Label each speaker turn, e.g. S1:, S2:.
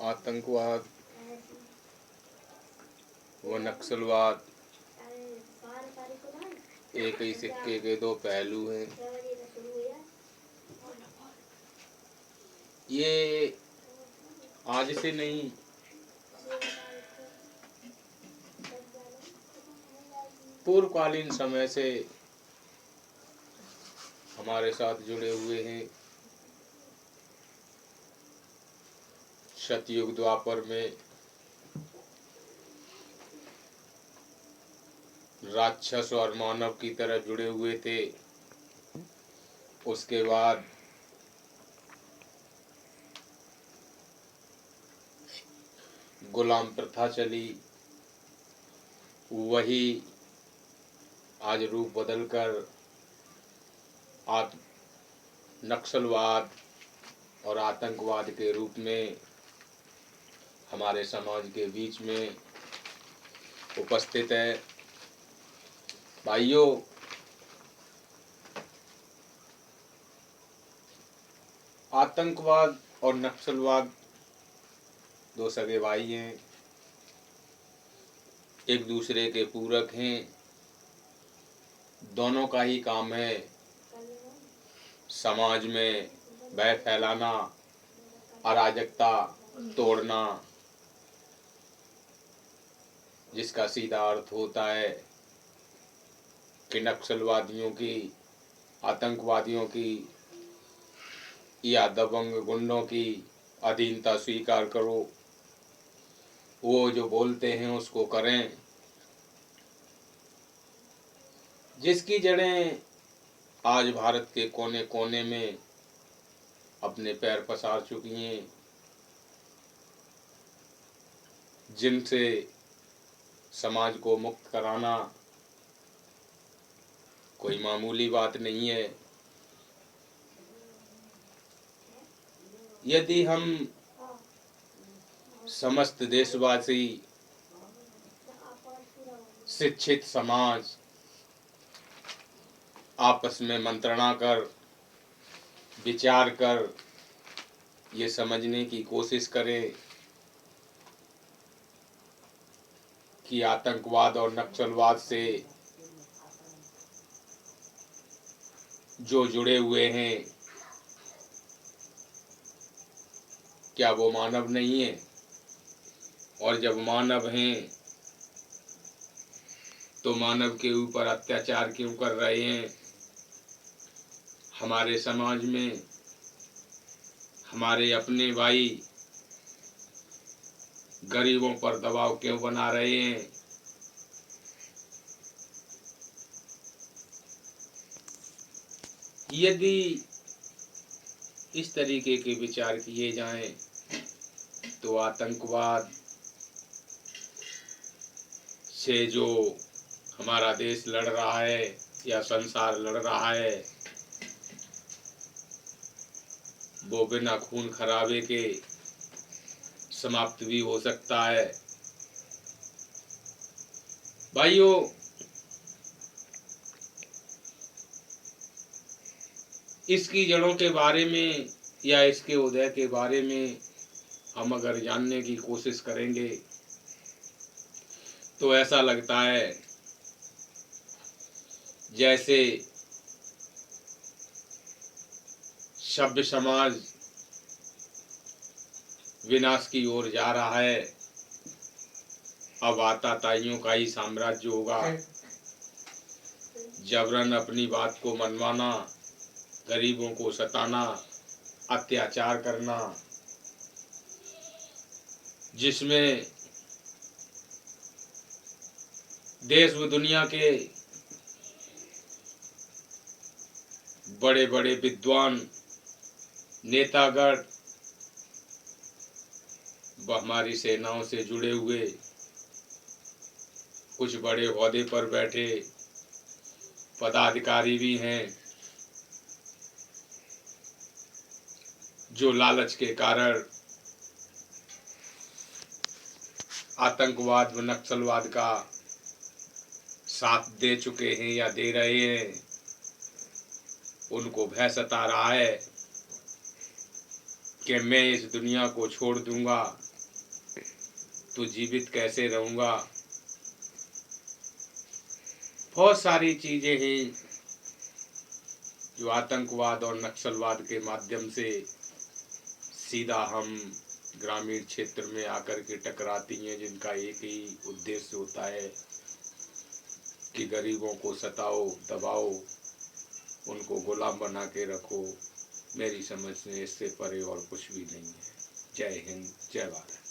S1: आतंकवाद व नक्सलवाद एक ही सिक्के के दो पहलू हैं। ये आज से नहीं, पूर्वकालीन समय से हमारे साथ जुड़े हुए हैं। सतयुग द्वापर में राक्षस और मानव की तरह जुड़े हुए थे। उसके बाद गुलाम प्रथा चली, वही आज रूप बदलकर नक्सलवाद और आतंकवाद के रूप में हमारे समाज के बीच में उपस्थित है। भाइयों, आतंकवाद और नक्सलवाद दो सगे भाई हैं, एक दूसरे के पूरक हैं। दोनों का ही काम है समाज में भय फैलाना, अराजकता तोड़ना, जिसका सीधा अर्थ होता है कि नक्सलवादियों की, आतंकवादियों की या दबंग गुंडों की अधीनता स्वीकार करो। वो जो बोलते हैं उसको करें। जिसकी जड़ें आज भारत के कोने कोने में अपने पैर पसार चुकी हैं, जिनसे समाज को मुक्त कराना कोई मामूली बात नहीं है। यदि हम समस्त देशवासी, शिक्षित समाज आपस में मंत्रणा कर, विचार कर ये समझने की कोशिश करें कि आतंकवाद और नक्सलवाद से जो जुड़े हुए हैं, क्या वो मानव नहीं है? और जब मानव हैं तो मानव के ऊपर अत्याचार क्यों कर रहे हैं? हमारे समाज में हमारे अपने भाई गरीबों पर दबाव क्यों बना रहे हैं? यदि इस तरीके के विचार किए जाएं तो आतंकवाद से जो हमारा देश लड़ रहा है या संसार लड़ रहा है, वो बिना खून खराबे के समाप्त भी हो सकता है। भाइयों, इसकी जड़ों के बारे में या इसके उदय के बारे में हम अगर जानने की कोशिश करेंगे तो ऐसा लगता है जैसे सभ्य समाज विनाश की ओर जा रहा है। अब आताताइयों का ही साम्राज्य होगा। जबरन अपनी बात को मनवाना, गरीबों को सताना, अत्याचार करना, जिसमें देश व दुनिया के बड़े बड़े विद्वान नेतागण व हमारी सेनाओं से जुड़े हुए कुछ बड़े ओहदे पर बैठे पदाधिकारी भी हैं, जो लालच के कारण आतंकवाद व नक्सलवाद का साथ दे चुके हैं या दे रहे हैं। उनको भय सता रहा है कि मैं इस दुनिया को छोड़ दूंगा तो जीवित कैसे रहूँगा। बहुत सारी चीज़ें हैं जो आतंकवाद और नक्सलवाद के माध्यम से सीधा हम ग्रामीण क्षेत्र में आकर के टकराती हैं, जिनका एक ही उद्देश्य होता है कि गरीबों को सताओ, दबाओ, उनको गुलाम बना के रखो। मेरी समझ में इससे परे और कुछ भी नहीं है। जय हिंद, जय भारत।